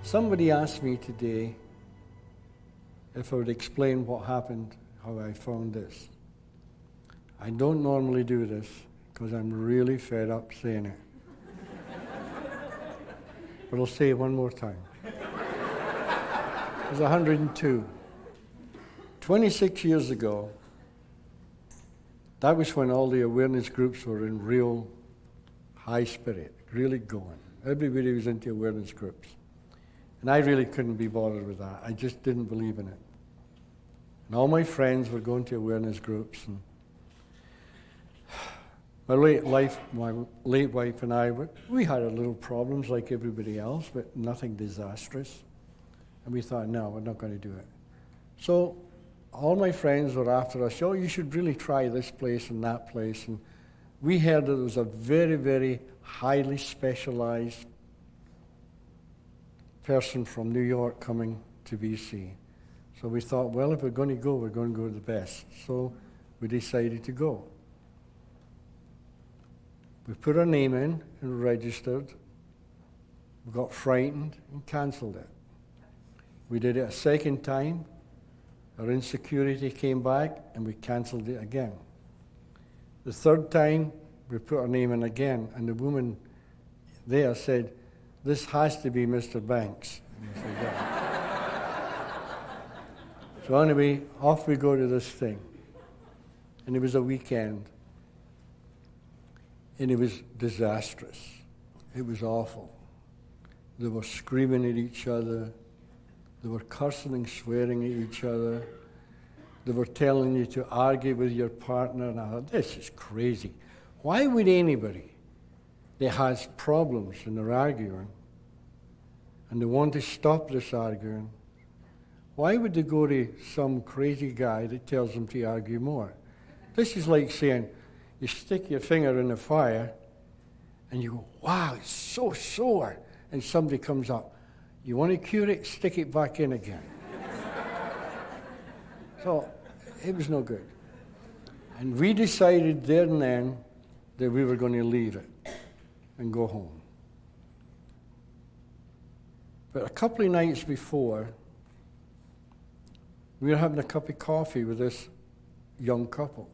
Somebody asked me today if I would explain what happened, how I found this. I don't normally do this because I'm really fed up saying it. But I'll say it one more time. I was 102. 26 years ago, that was when all the awareness groups were in real high spirit, really going. Everybody was into awareness groups. And I really couldn't be bothered with that. I just didn't believe in it. And all my friends were going to awareness groups. And my late wife and I, we had our little problems like everybody else, but nothing disastrous. And we thought, no, we're not going to do it. So all my friends were after us, oh, you should really try this place and that place. And we heard that there was a very, very highly specialized person from New York coming to BC. So we thought, well, if we're going to go, we're going to go to the best. So we decided to go. We put our name in and registered. We got frightened and cancelled it. We did it a second time. Our insecurity came back and we cancelled it again. The third time, we put our name in again, and the woman there said, this has to be Mr. Banks. And we said, yeah. So anyway, off we go to this thing. And it was a weekend. And it was disastrous. It was awful. They were screaming at each other. They were cursing and swearing at each other. They were telling you to argue with your partner. And I thought, this is crazy. Why would anybody that has problems and they're arguing and they want to stop this arguing, why would they go to some crazy guy that tells them to argue more? This is like saying, you stick your finger in the fire and you go, wow, it's so sore. And somebody comes up, you want to cure it, stick it back in again. So it was no good. And we decided there and then that we were going to leave it and go home. But a couple of nights before, we were having a cup of coffee with this young couple.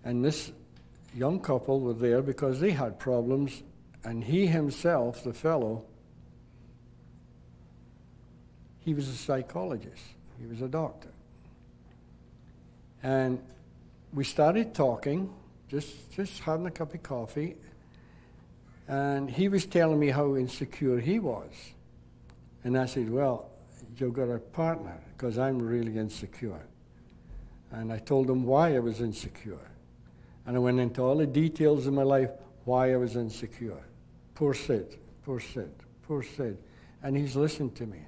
And this young couple were there because they had problems, and he himself, the fellow, he was a psychologist. He was a doctor. And we started talking, just having a cup of coffee, and he was telling me how insecure he was. And I said, well, you've got a partner, because I'm really insecure. And I told him why I was insecure. And I went into all the details of my life, why I was insecure. Poor Sid, poor Sid, poor Sid. And he's listened to me.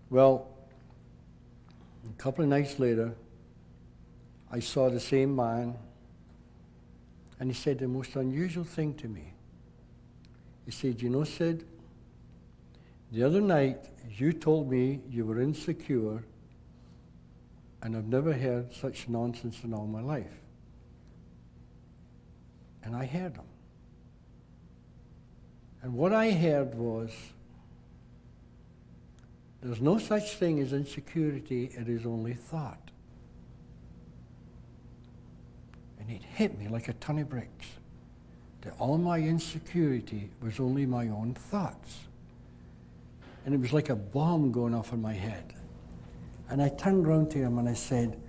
Well, a couple of nights later, I saw the same man, and he said the most unusual thing to me. He said, you know, Sid, the other night you told me you were insecure, and I've never heard such nonsense in all my life. And I heard him. And what I heard was, there's no such thing as insecurity, it is only thought. And it hit me like a ton of bricks, that all my insecurity was only my own thoughts. And it was like a bomb going off in my head. And I turned around to him and I said,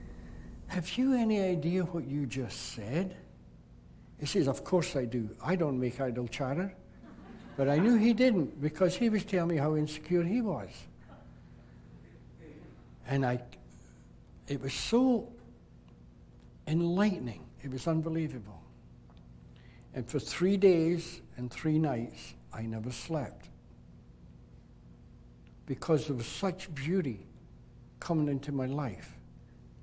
have you any idea what you just said? He says, of course I do. I don't make idle chatter. But I knew he didn't, because he was telling me how insecure he was. And it was so enlightening. It was unbelievable. And for 3 days and 3 nights, I never slept. Because there was such beauty coming into my life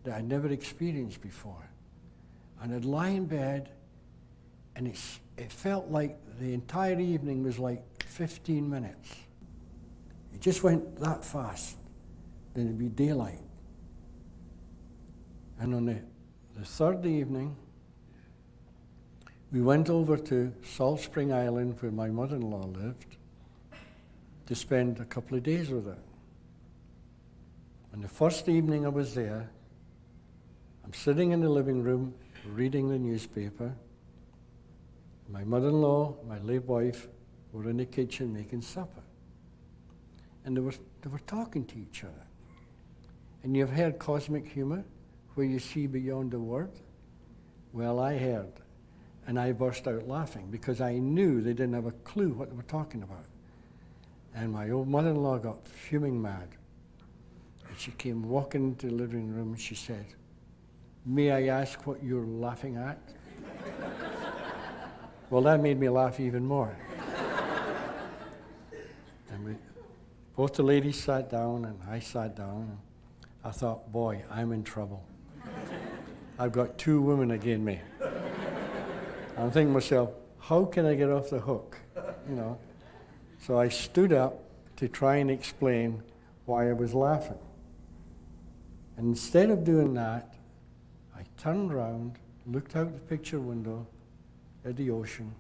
that I'd never experienced before. And I'd lie in bed, and it felt like the entire evening was like 15 minutes. It just went that fast. Then it'd be daylight. And on the third evening, we went over to Salt Spring Island where my mother-in-law lived. to spend a couple of days with her. And the first evening I was there, I'm sitting in the living room reading the newspaper. My mother-in-law, my late wife, were in the kitchen making supper. And they were talking to each other. And you've heard cosmic humor, where you see beyond the word? Well, I heard. And I burst out laughing because I knew they didn't have a clue what they were talking about. And my old mother-in-law got fuming mad. And she came walking into the living room and she said, "May I ask what you're laughing at?" Well, that made me laugh even more. And both the ladies sat down and I sat down. And I thought, boy, I'm in trouble. I've got two women against me. I'm thinking to myself, how can I get off the hook? You know. So I stood up to try and explain why I was laughing. And instead of doing that, I turned around, looked out the picture window at the ocean,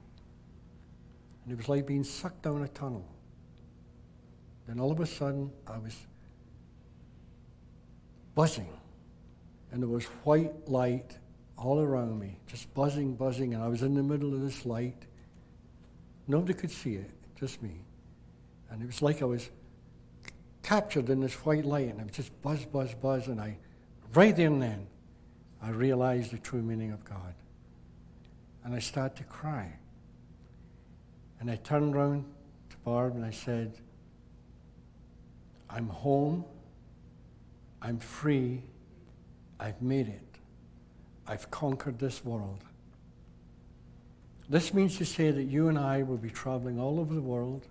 and it was like being sucked down a tunnel. Then all of a sudden, I was buzzing, and there was white light all around me, just buzzing, buzzing, and I was in the middle of this light. Nobody could see it, just me. And it was like I was captured in this white light, and I was just buzz, buzz, buzz, and right there and then, I realized the true meaning of God. And I started to cry. And I turned around to Barb and I said, I'm home, I'm free, I've made it. I've conquered this world. This means to say that you and I will be traveling all over the world.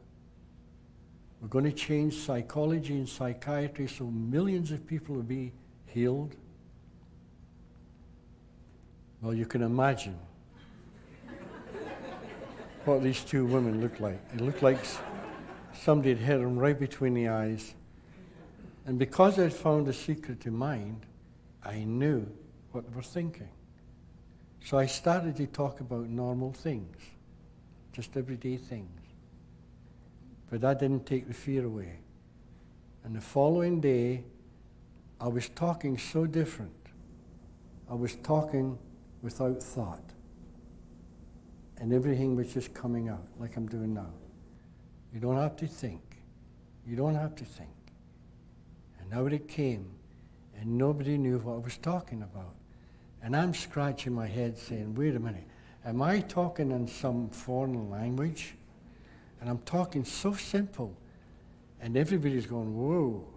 We're going to change psychology and psychiatry so millions of people will be healed. Well, you can imagine what these two women looked like. It looked like somebody had hit them right between the eyes. And because I'd found the secret to mind, I knew what they were thinking. So I started to talk about normal things, just everyday things. But that didn't take the fear away. And the following day, I was talking so different. I was talking without thought. And everything was just coming out, like I'm doing now. You don't have to think. You don't have to think. And out it came, and nobody knew what I was talking about. And I'm scratching my head saying, wait a minute, am I talking in some foreign language? And I'm talking so simple. And everybody's going, whoa.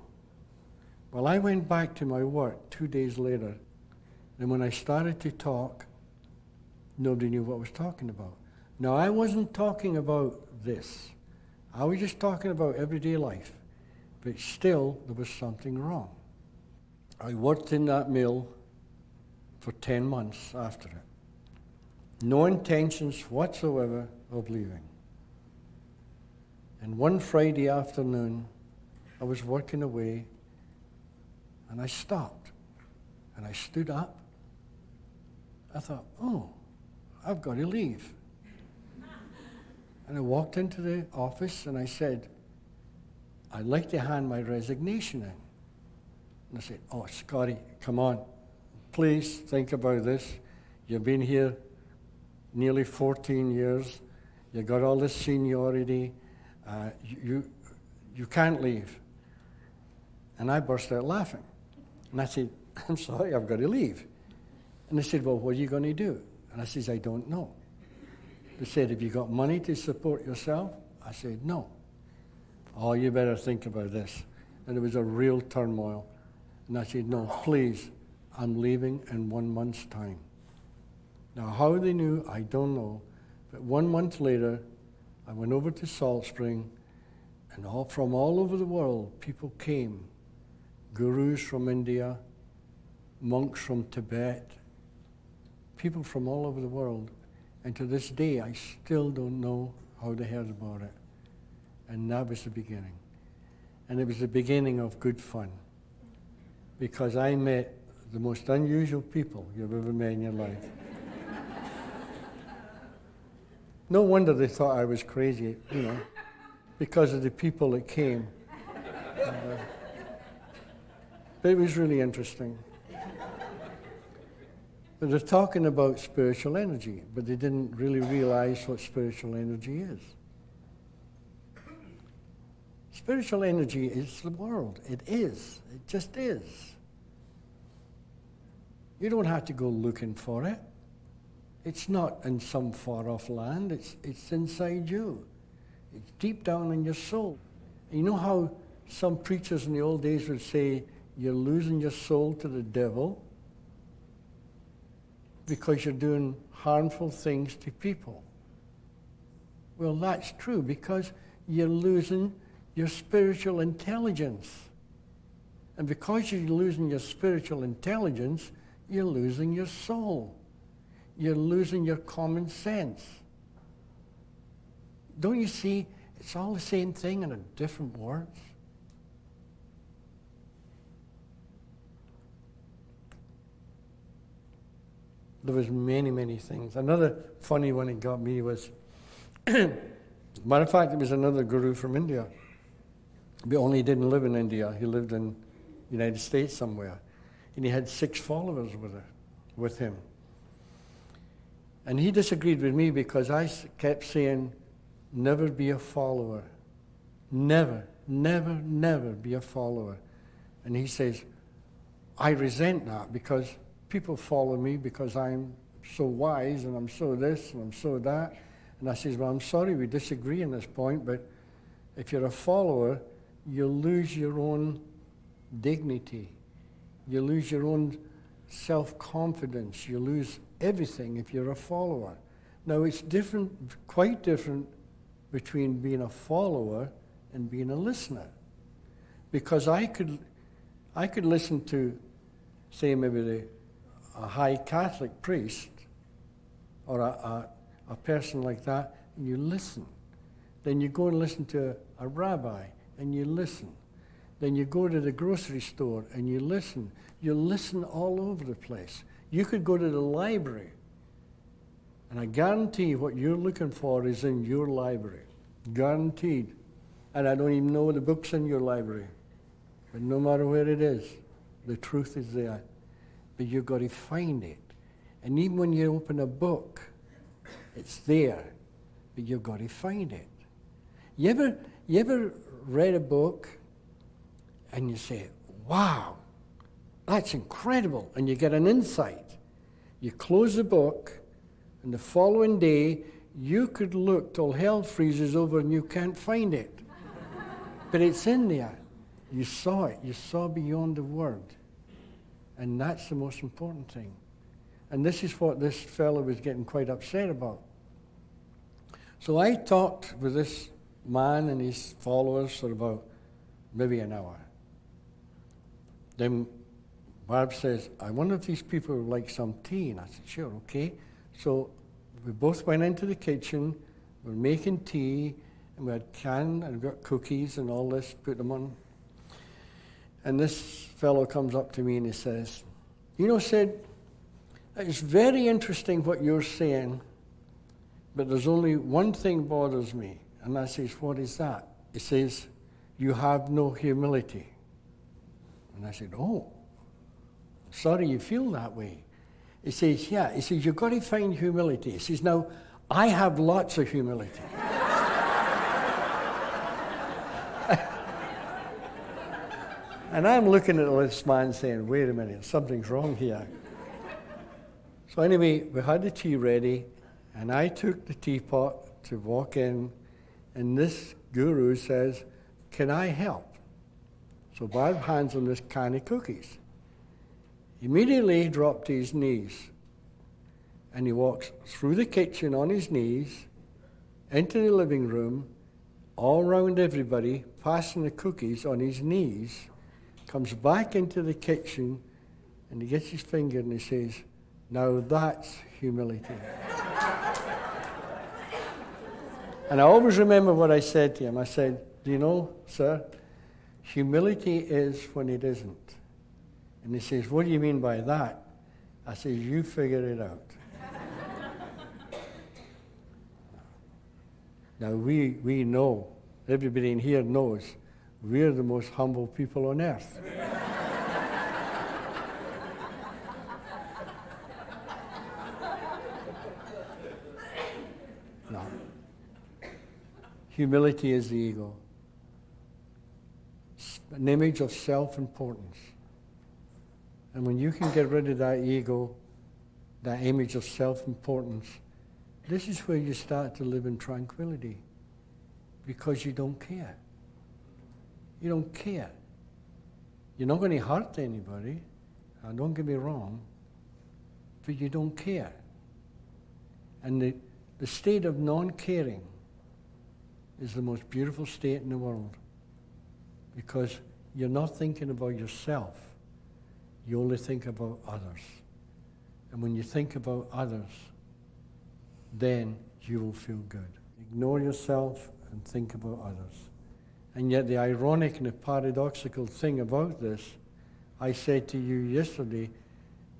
Well, I went back to my work 2 days later. And when I started to talk, nobody knew what I was talking about. Now, I wasn't talking about this. I was just talking about everyday life. But still, there was something wrong. I worked in that mill for 10 months after it. No intentions whatsoever of leaving. And one Friday afternoon, I was working away, and I stopped. And I stood up. I thought, oh, I've got to leave. And I walked into the office and I said, I'd like to hand my resignation in. And I said, oh, Scotty, come on. Please think about this. You've been here nearly 14 years. You got all this seniority. You can't leave. And I burst out laughing. And I said, I'm sorry, I've got to leave. And they said, well, what are you going to do? And I said, I don't know. They said, have you got money to support yourself? I said, no. Oh, you better think about this. And it was a real turmoil. And I said, no, please, I'm leaving in 1 month's time. Now, how they knew, I don't know. But 1 month later, I went over to Salt Spring, and from all over the world, people came. Gurus from India, monks from Tibet, people from all over the world. And to this day, I still don't know how they heard about it. And that was the beginning. And it was the beginning of good fun. Because I met the most unusual people you've ever met in your life. No wonder they thought I was crazy, you know. because of the people that came. But it was really interesting. But they're talking about spiritual energy, but they didn't really realize what spiritual energy is. Spiritual energy is the world. It is. It just is. You don't have to go looking for it. It's not in some far-off land. It's inside you. It's deep down in your soul. You know how some preachers in the old days would say, you're losing your soul to the devil because you're doing harmful things to people. Well, that's true, because you're losing your spiritual intelligence. And because you're losing your spiritual intelligence, you're losing your soul. You're losing your common sense. Don't you see? It's all the same thing in different words. There was many, many things. Another funny one that got me was, matter of fact, it was another guru from India. But only he didn't live in India. He lived in the United States somewhere. And he had 6 followers with him. And he disagreed with me because I kept saying, never be a follower. Never, never, never be a follower. And he says, I resent that because people follow me because I'm so wise and I'm so this and I'm so that. And I says, well, I'm sorry we disagree on this point, but if you're a follower, you lose your own dignity. You lose your own self-confidence. You lose everything if you're a follower. Now, it's different, quite different between being a follower and being a listener. Because I could listen to, say, maybe a high Catholic priest or a person like that, and you listen. Then you go and listen to a rabbi, and you listen. Then you go to the grocery store, and you listen. You listen all over the place. You could go to the library, and I guarantee what you're looking for is in your library. Guaranteed. And I don't even know the book's in your library. But no matter where it is, the truth is there. But you've got to find it. And even when you open a book, it's there. But you've got to find it. You ever read a book and you say, wow, that's incredible, and you get an insight. You close the book, and the following day, you could look till hell freezes over and you can't find it. But it's in there. You saw it. You saw beyond the word. And that's the most important thing. And this is what this fellow was getting quite upset about. So I talked with this man and his followers for about maybe an hour. Then Barb says, I wonder if these people would like some tea. And I said, sure, okay. So we both went into the kitchen, we were making tea, and we had canned, and we got cookies and all this, put them on. And this fellow comes up to me and he says, you know, Sid, it's very interesting what you're saying, but there's only one thing bothers me. And I says, what is that? He says, you have no humility. And I said, oh, sorry you feel that way. He says, yeah. He says, you've got to find humility. He says, now, I have lots of humility. And I'm looking at this man saying, wait a minute, something's wrong here. So anyway, we had the tea ready, and I took the teapot to walk in, and this guru says, can I help? So Barb hands him this can of cookies. Immediately he dropped to his knees, and he walks through the kitchen on his knees, into the living room, all around everybody, passing the cookies on his knees, comes back into the kitchen, and he gets his finger and he says, now that's humility. And I always remember what I said to him. I said, do you know, sir, humility is when it isn't. And he says, what do you mean by that? I said, you figure it out. Now we know Everybody in here knows we're the most humble people on earth. No. Humility is the ego. An image of self-importance. And when you can get rid of that ego, that image of self-importance, this is where you start to live in tranquility. Because you don't care. You don't care. You're not going to hurt anybody. Don't get me wrong. But you don't care. And the state of non-caring is the most beautiful state in the world. Because you're not thinking about yourself. You only think about others. And when you think about others, then you will feel good. Ignore yourself and think about others. And yet the ironic and the paradoxical thing about this, I said to you yesterday,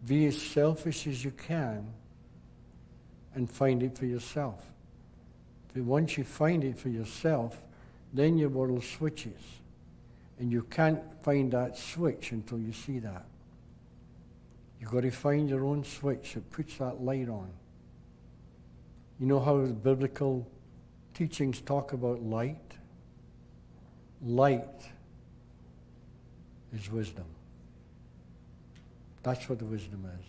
be as selfish as you can and find it for yourself. But once you find it for yourself, then your world switches. And you can't find that switch until you see that. You've got to find your own switch that puts that light on. You know how the biblical teachings talk about light? Light is wisdom. That's what the wisdom is.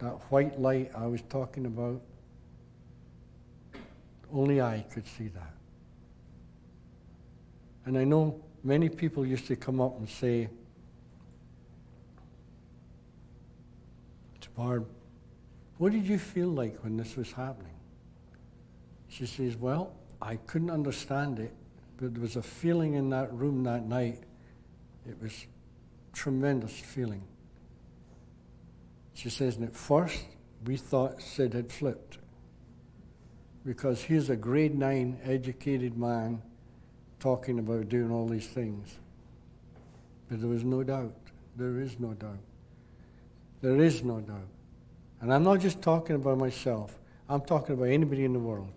That white light I was talking about, only I could see that. And I know many people used to come up and say, to Barb, what did you feel like when this was happening? She says, well, I couldn't understand it, but there was a feeling in that room that night. It was a tremendous feeling. She says, and at first, we thought Sid had flipped. Because he's a grade 9 educated man talking about doing all these things. But there was no doubt. There is no doubt. There is no doubt. And I'm not just talking about myself. I'm talking about anybody in the world.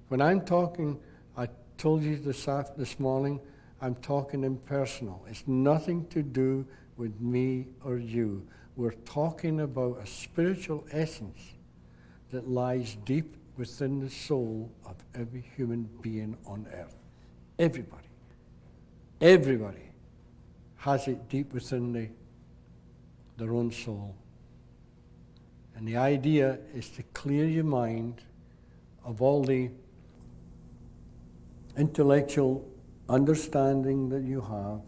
When I'm talking, I told you this morning, I'm talking impersonal. It's nothing to do with me or you. We're talking about a spiritual essence that lies deep within the soul of every human being on earth. Everybody. Everybody has it deep within their own soul. And the idea is to clear your mind of all the intellectual understanding that you have.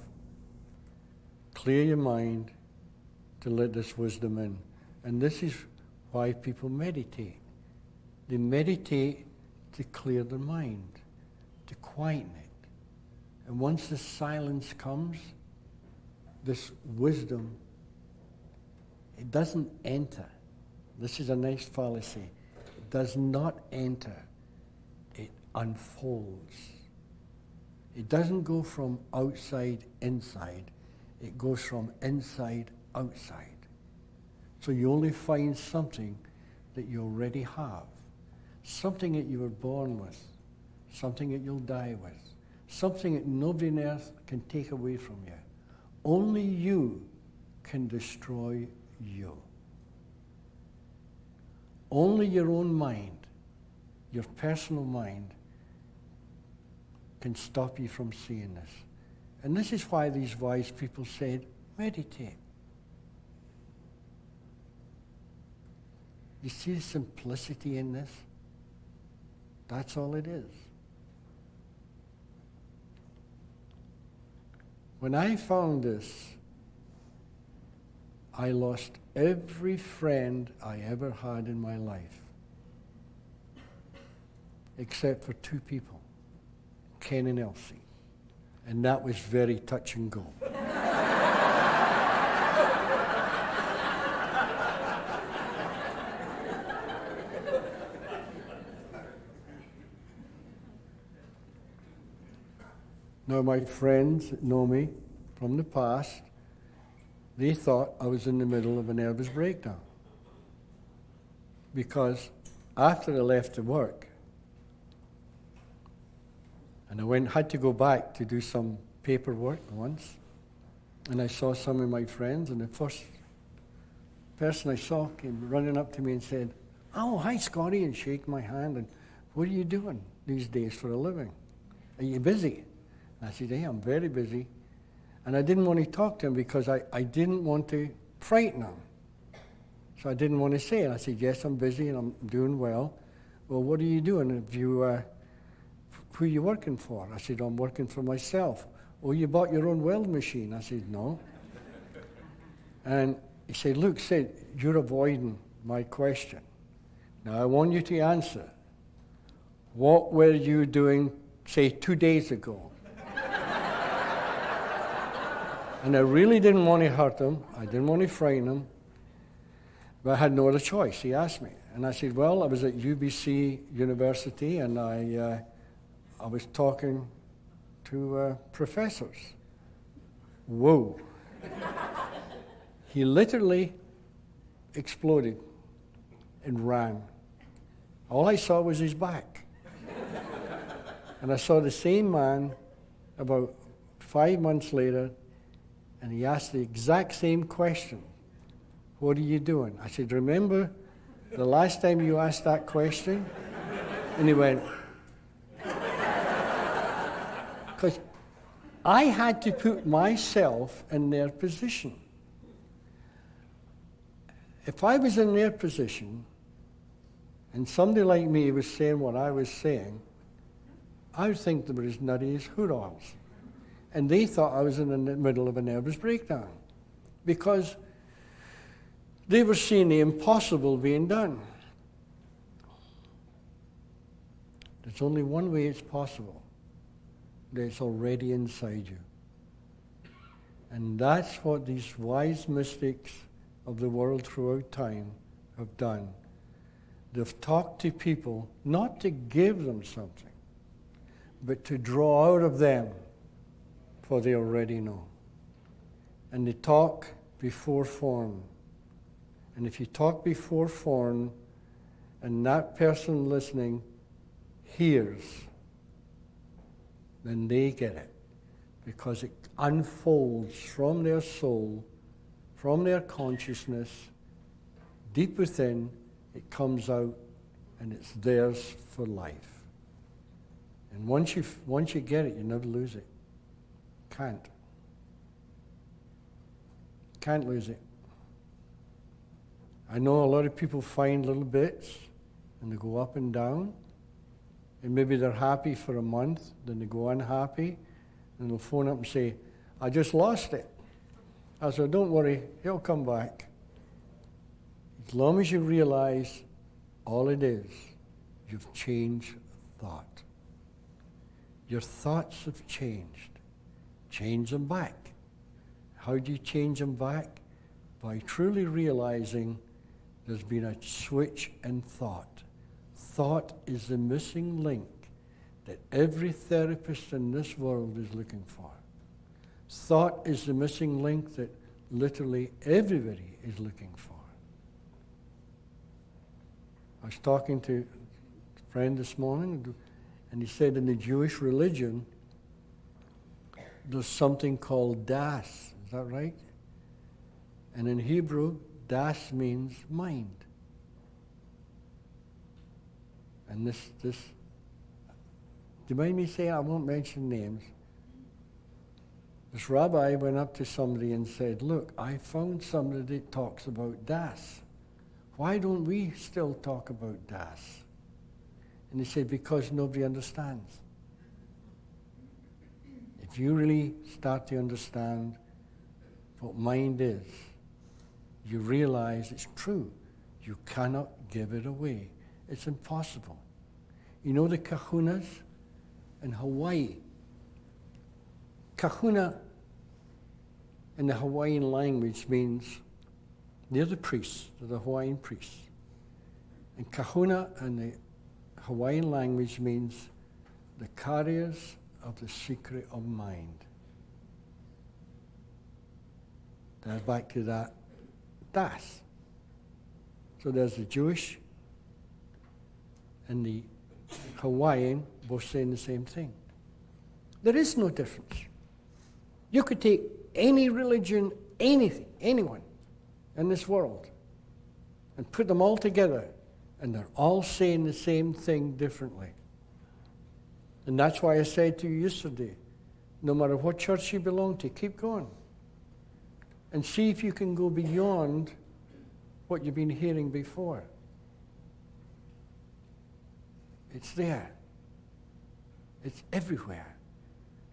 Clear your mind to let this wisdom in. And this is why people meditate. They meditate to clear their mind, to quieten it. And once the silence comes, this wisdom, it doesn't enter. This is a nice fallacy. It does not enter. It unfolds. It doesn't go from outside inside. It goes from inside outside. So you only find something that you already have. Something that you were born with. Something that you'll die with. Something that nobody on earth can take away from you. Only you can destroy you. Only your own mind, your personal mind, can stop you from seeing this. And this is why these wise people said, meditate. You see the simplicity in this? That's all it is. When I found this, I lost every friend I ever had in my life, except for 2 people, Ken and Elsie. And that was very touch and go. Now, my friends that know me from the past, they thought I was in the middle of a nervous breakdown. Because after I left to work, And I had to go back to do some paperwork once. And I saw some of my friends, and the first person I saw came running up to me and said, "Oh, hi, Scotty," and shake my hand. And, "What are you doing these days for a living? Are you busy?" And I said, "Hey, I'm very busy." And I didn't want to talk to him because I didn't want to frighten him. So I didn't want to say it. I said, "Yes, I'm busy and I'm doing well." "Well, what are you doing? Who are you working for?" I said, "I'm working for myself." "Oh, you bought your own weld machine?" I said, "No." And he said, "Look, Sid, you're avoiding my question. Now I want you to answer. What were you doing, say, 2 days ago?" And I really didn't want to hurt him. I didn't want to frighten him. But I had no other choice. He asked me. And I said, "Well, I was at UBC University, and I was talking to professors." Whoa. He literally exploded and ran. All I saw was his back. And I saw the same man about 5 months later, and he asked the exact same question. "What are you doing?" I said, "Remember the last time you asked that question?" And he went, because I had to put myself in their position. If I was in their position and somebody like me was saying what I was saying, I would think they were as nutty as hood oils. And they thought I was in the middle of a nervous breakdown because they were seeing the impossible being done. There's only one way it's possible. It's already inside you. And that's what these wise mystics of the world throughout time have done. They've talked to people not to give them something, but to draw out of them what they already know. And they talk before form. And if you talk before form and that person listening hears, then they get it, because it unfolds from their soul, from their consciousness, deep within. It comes out, and it's theirs for life. And once you get it, you never lose it. Can't lose it. I know a lot of people find little bits, and they go up and down. And maybe they're happy for a month, then they go unhappy, and they'll phone up and say, "I just lost it." I said, "Don't worry, he'll come back." As long as you realize all it is, you've changed thought. Your thoughts have changed. Change them back. How do you change them back? By truly realizing there's been a switch in thought. Thought is the missing link that every therapist in this world is looking for. Thought is the missing link that literally everybody is looking for. I was talking to a friend this morning, and he said in the Jewish religion, there's something called das. Is that right? And in Hebrew, das means mind. And do you mind me saying, I won't mention names. This rabbi went up to somebody and said, "Look, I found somebody that talks about das. Why don't we still talk about das?" And he said, "Because nobody understands." If you really start to understand what mind is, you realize it's true. You cannot give it away. It's impossible. You know the kahunas in Hawaii? Kahuna in the Hawaiian language means they're the priests, they're the Hawaiian priests. And kahuna in the Hawaiian language means the carriers of the secret of mind. That's back to that das. So there's the Jewish and the Hawaiian both saying the same thing. There is no difference. You could take any religion, anything, anyone in this world, and put them all together, and they're all saying the same thing differently. And that's why I said to you yesterday, no matter what church you belong to, keep going. And see if you can go beyond what you've been hearing before. It's there. It's everywhere.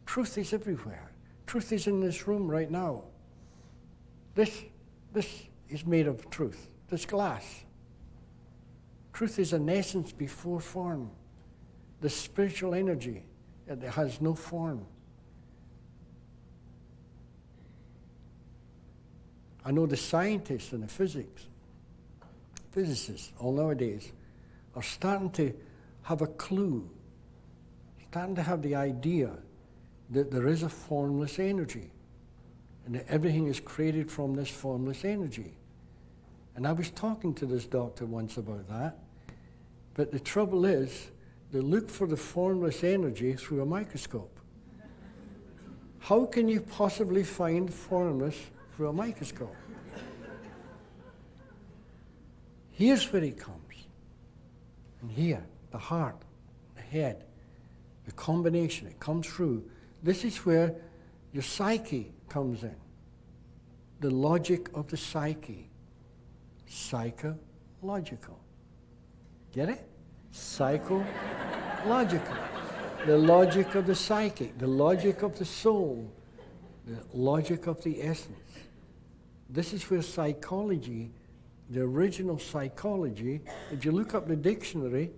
Truth is everywhere. Truth is in this room right now. This is made of truth. This glass. Truth is an essence before form. The spiritual energy that has no form. I know the scientists and the physicists all nowadays are starting to have a clue, starting to have the idea that there is a formless energy and that everything is created from this formless energy. And I was talking to this doctor once about that, but the trouble is they look for the formless energy through a microscope. How can you possibly find formless through a microscope? Here's where it comes. And here, the heart, the head, the combination, it comes through. This is where your psyche comes in. The logic of the psyche. Psychological. Get it? Psychological. The logic of the psychic, the logic of the soul, the logic of the essence. This is where psychology, the original psychology, if you look up the dictionary,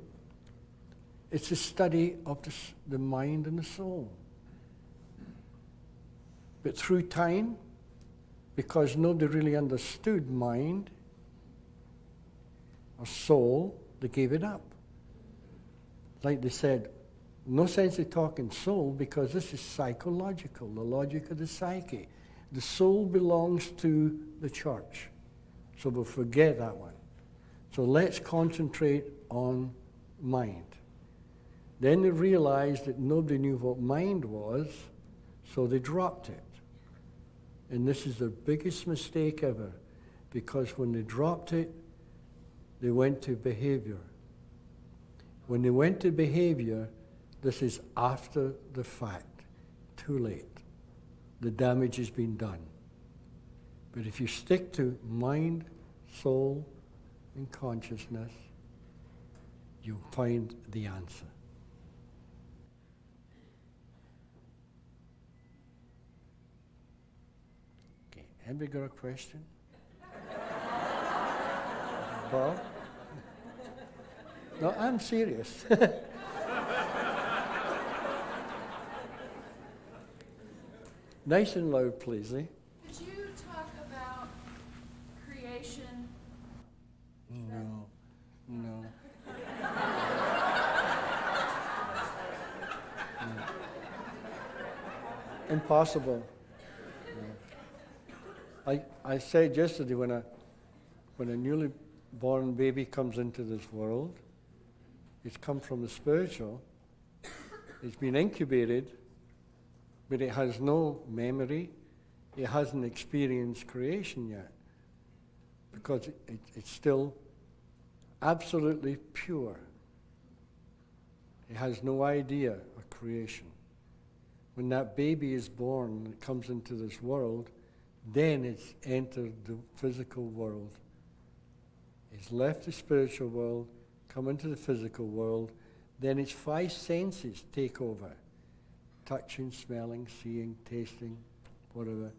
it's a study of the mind and the soul. But through time, because nobody really understood mind or soul, they gave it up. Like they said, no sense of talking soul because this is psychological, the logic of the psyche. The soul belongs to the church. So we'll forget that one. So let's concentrate on mind. Then they realized that nobody knew what mind was, so they dropped it. And this is their biggest mistake ever, because when they dropped it, they went to behavior. When they went to behavior, this is after the fact, too late. The damage has been done. But if you stick to mind, soul, and consciousness, you'll find the answer. Okay, anybody got a question? Bob? No, I'm serious. Nice and loud, please, eh? Could you talk about creation? No. No. Impossible. No. I said yesterday when a newly born baby comes into this world, it's come from the spiritual, it's been incubated, but it has no memory, it hasn't experienced creation yet, because it's still absolutely pure. It has no idea of creation. When that baby is born and it comes into this world, then it's entered the physical world. It's left the spiritual world, come into the physical world, then its five senses take over. Touching, smelling, seeing, tasting, whatever.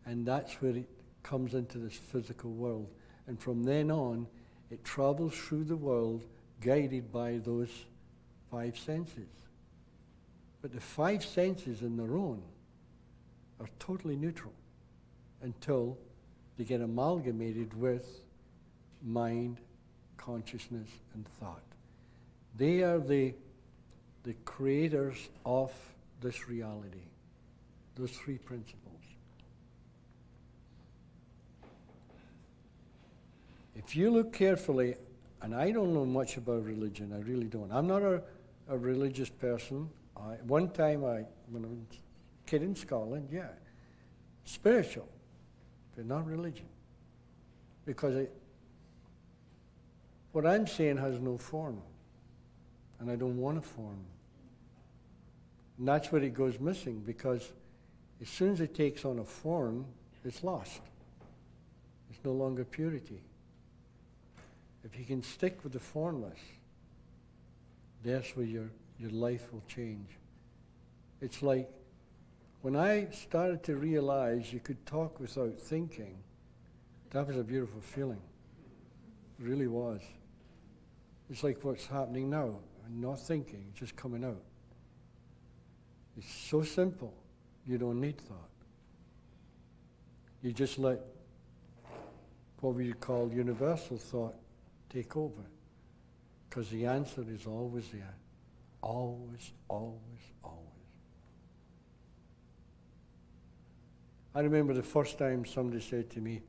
And that's where it comes into this physical world. And from then on, it travels through the world guided by those five senses. But the five senses on their own are totally neutral until they get amalgamated with mind, consciousness, and thought. They are the creators of this reality, those three principles. If you look carefully, and I don't know much about religion, I really don't. I'm not a religious person. One time, when I was a kid in Scotland, yeah, spiritual, but not religion. Because what I'm saying has no form, and I don't want a form. And that's where it goes missing, because as soon as it takes on a form, it's lost. It's no longer purity. If you can stick with the formless, that's where your life will change. It's like when I started to realize you could talk without thinking, that was a beautiful feeling. It really was. It's like what's happening now. I'm not thinking, it's just coming out. It's so simple, you don't need thought. You just let what we call universal thought take over. Because the answer is always there. Always, always, always. I remember the first time somebody said to me,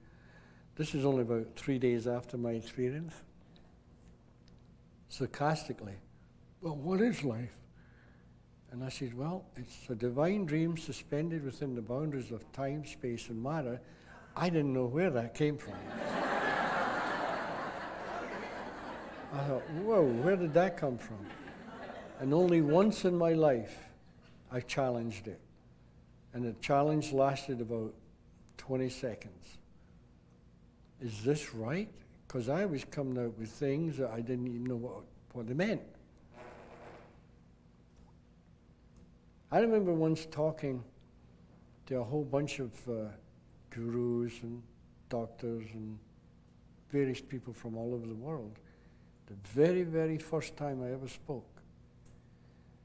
this is only about 3 days after my experience, sarcastically, well, what is life? And I said, well, it's a divine dream suspended within the boundaries of time, space, and matter. I didn't know where that came from. I thought, whoa, where did that come from? And only once in my life, I challenged it. And the challenge lasted about 20 seconds. Is this right? Because I was coming out with things that I didn't even know what they meant. I remember once talking to a whole bunch of gurus and doctors and various people from all over the world. The very, very first time I ever spoke.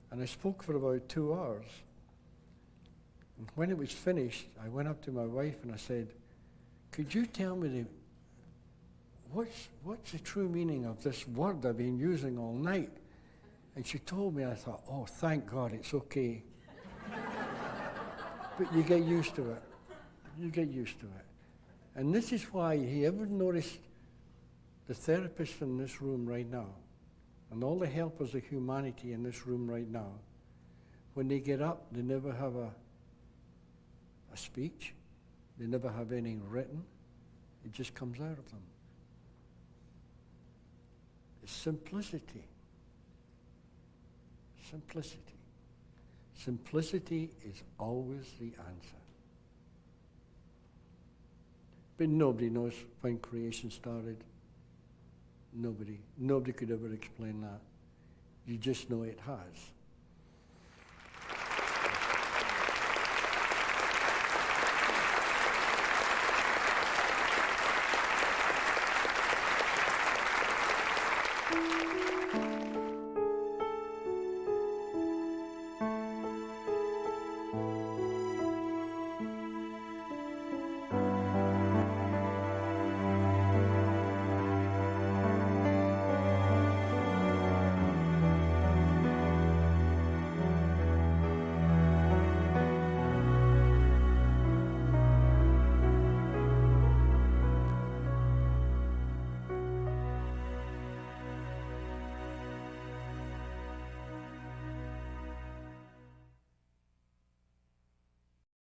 And I spoke for about 2 hours. And when it was finished, I went up to my wife and I said, could you tell me what's the true meaning of this word I've been using all night? And she told me, I thought, oh, thank God, it's okay. But you get used to it. You get used to it. And this is why, you ever noticed the therapists in this room right now, and all the helpers of humanity in this room right now, when they get up, they never have a speech. They never have anything written. It just comes out of them. It's simplicity. Simplicity. Simplicity is always the answer. But nobody knows when creation started. Nobody could ever explain that. You just know it has.